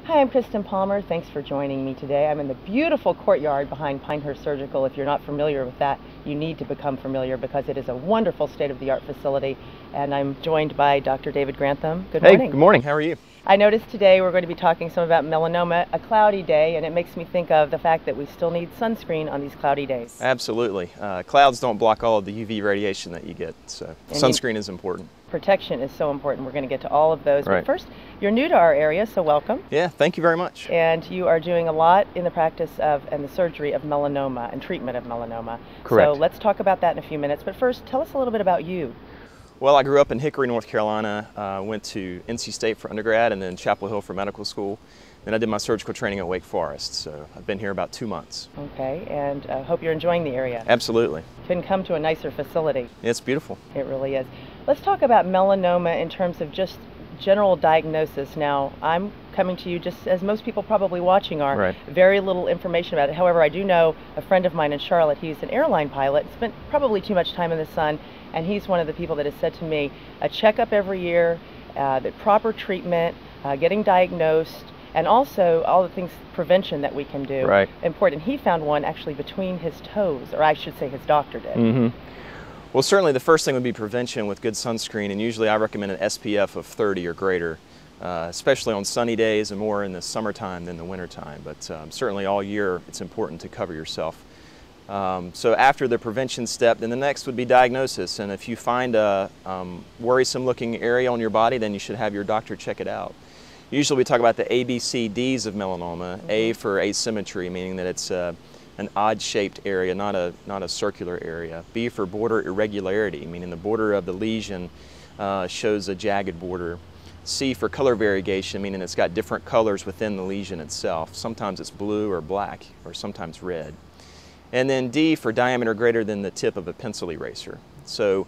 Hi, I'm Kristen Palmer. Thanks for joining me today. I'm in the beautiful courtyard behind Pinehurst Surgical. If you're not familiar with that, you need to become familiar because it is a wonderful state-of-the-art facility. And I'm joined by Dr. David Grantham. Good morning. Hey, good morning. How are you? I noticed today we're going to be talking some about melanoma, a cloudy day, and it makes me think of the fact that we still need sunscreen on these cloudy days. Absolutely. Clouds don't block all of the UV radiation that you get, so sunscreen is important. Protection is so important. We're going to get to all of those. Right. But first, you're new to our area, so welcome. Yeah, thank you very much. And you are doing a lot in the practice of and the surgery of melanoma and treatment of melanoma. Correct. So let's talk about that in a few minutes. But first, tell us a little bit about you. Well, I grew up in Hickory, North Carolina, went to NC State for undergrad and then Chapel Hill for medical school. Then I did my surgical training at Wake Forest, so I've been here about 2 months. Okay, and hope you're enjoying the area. Absolutely. Couldn't come to a nicer facility. It's beautiful. It really is. Let's talk about melanoma in terms of just general diagnosis. Now, I'm coming to you just as most people probably watching are. Right. Very little information about it. However, I do know a friend of mine in Charlotte. He's an airline pilot, spent probably too much time in the sun, and he's one of the people that has said to me, a checkup every year, the proper treatment, getting diagnosed, and also all the things, prevention that we can do. Right. Important. He found one actually between his toes, or I should say his doctor did. Mm-hmm. Well, certainly the first thing would be prevention with good sunscreen, and usually I recommend an SPF of 30 or greater, especially on sunny days and more in the summertime than the wintertime. But certainly all year it's important to cover yourself. So after the prevention step, then the next would be diagnosis. And if you find a worrisome looking area on your body, then you should have your doctor check it out. Usually we talk about the ABCDs of melanoma. Mm-hmm. A for asymmetry, meaning that it's an odd-shaped area, not a circular area. B for border irregularity, meaning the border of the lesion shows a jagged border. C for color variegation, meaning it's got different colors within the lesion itself. Sometimes it's blue or black, or sometimes red. And then D for diameter greater than the tip of a pencil eraser. So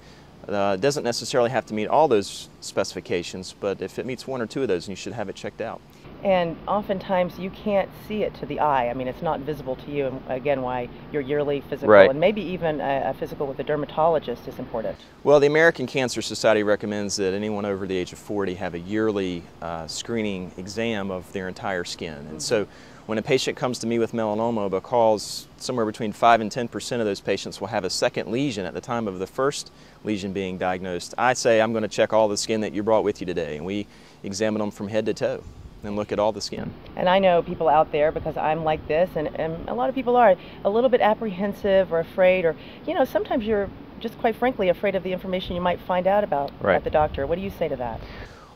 it doesn't necessarily have to meet all those specifications, but if it meets one or two of those, you should have it checked out. And oftentimes you can't see it to the eye. I mean, it's not visible to you, and again, why your yearly physical, right, and maybe even a physical with a dermatologist is important. Well, the American Cancer Society recommends that anyone over the age of 40 have a yearly screening exam of their entire skin. And so when a patient comes to me with melanoma, because somewhere between 5 and 10% of those patients will have a second lesion at the time of the first lesion being diagnosed, I say, I'm going to check all the skin that you brought with you today, and we examine them from head to toe and look at all the skin. And I know people out there, because I'm like this, and a lot of people are a little bit apprehensive or afraid, or, you know, sometimes you're just quite frankly afraid of the information you might find out about at the doctor. What do you say to that?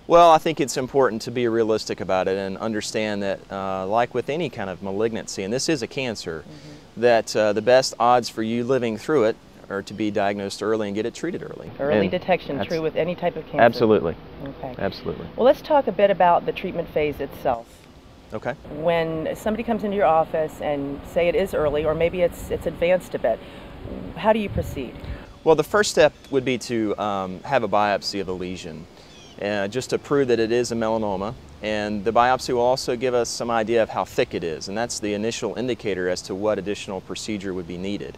Well, I think it's important to be realistic about it and understand that, like with any kind of malignancy, and this is a cancer, that the best odds for you living through it are to be diagnosed early and get it treated early. Early detection, true with any type of cancer. Absolutely. Okay. Absolutely. Well, let's talk a bit about the treatment phase itself. Okay. When somebody comes into your office and say it is early, or maybe it's advanced a bit, how do you proceed? Well, the first step would be to have a biopsy of the lesion, just to prove that it is a melanoma. And the biopsy will also give us some idea of how thick it is, and that's the initial indicator as to what additional procedure would be needed.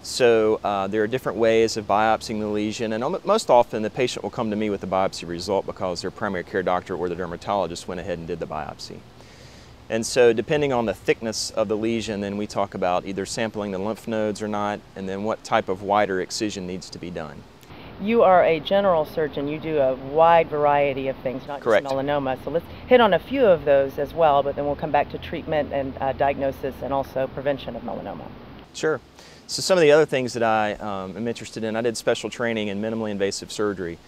So there are different ways of biopsying the lesion, and most often the patient will come to me with the biopsy result because their primary care doctor or the dermatologist went ahead and did the biopsy. And so depending on the thickness of the lesion, then we talk about either sampling the lymph nodes or not, and then what type of wider excision needs to be done. You are a general surgeon. You do a wide variety of things, not Correct. Just melanoma. So let's hit on a few of those as well, but then we'll come back to treatment and diagnosis and also prevention of melanoma. Sure. So some of the other things that I am interested in, I did special training in minimally invasive surgery.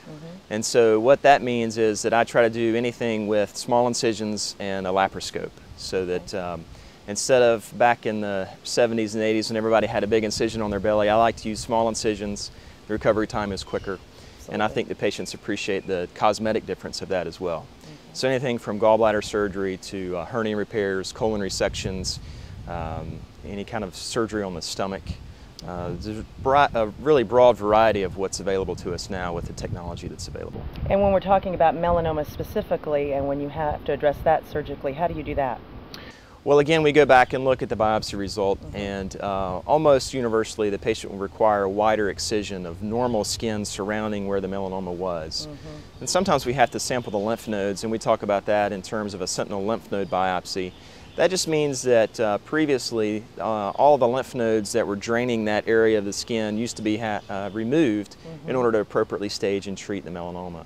And so what that means is that I try to do anything with small incisions and a laparoscope, so that instead of back in the 70s and 80s when everybody had a big incision on their belly, I like to use small incisions. The recovery time is quicker. Absolutely. And I think the patients appreciate the cosmetic difference of that as well. So anything from gallbladder surgery to hernia repairs, colon resections, any kind of surgery on the stomach. There's a really broad variety of what's available to us now with the technology that's available. And when we're talking about melanoma specifically, and when you have to address that surgically, how do you do that? Well, again, we go back and look at the biopsy result, and almost universally the patient will require a wider excision of normal skin surrounding where the melanoma was. And sometimes we have to sample the lymph nodes, and we talk about that in terms of a sentinel lymph node biopsy. That just means that previously all of the lymph nodes that were draining that area of the skin used to be removed in order to appropriately stage and treat the melanoma.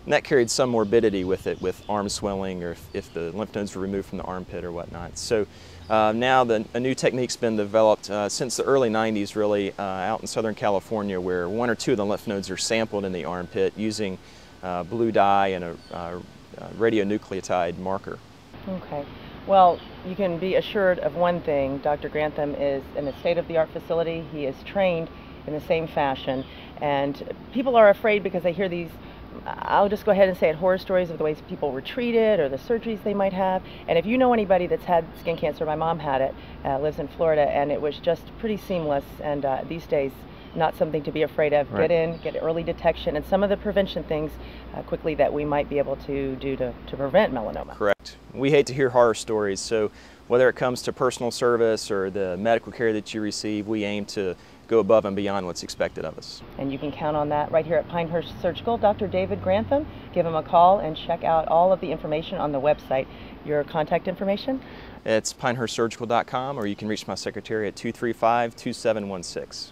And that carried some morbidity with it, with arm swelling, or if the lymph nodes were removed from the armpit or whatnot. So now a new technique's been developed since the early 90s, really, out in Southern California, where 1 or 2 of the lymph nodes are sampled in the armpit using blue dye and a radionucleotide marker. Okay. Well, you can be assured of one thing. Dr. Grantham is in a state-of-the-art facility. He is trained in the same fashion. And people are afraid because they hear these, I'll just go ahead and say it, horror stories of the ways people were treated or the surgeries they might have. And if you know anybody that's had skin cancer, my mom had it, lives in Florida, and it was just pretty seamless. And these days, not something to be afraid of. Right. Get in, get early detection, and some of the prevention things quickly that we might be able to do to prevent melanoma. Correct. We hate to hear horror stories, so whether it comes to personal service or the medical care that you receive, we aim to go above and beyond what's expected of us. And you can count on that right here at Pinehurst Surgical. Dr. David Grantham, give him a call and check out all of the information on the website. Your contact information? It's pinehurstsurgical.com, or you can reach my secretary at 235-2716.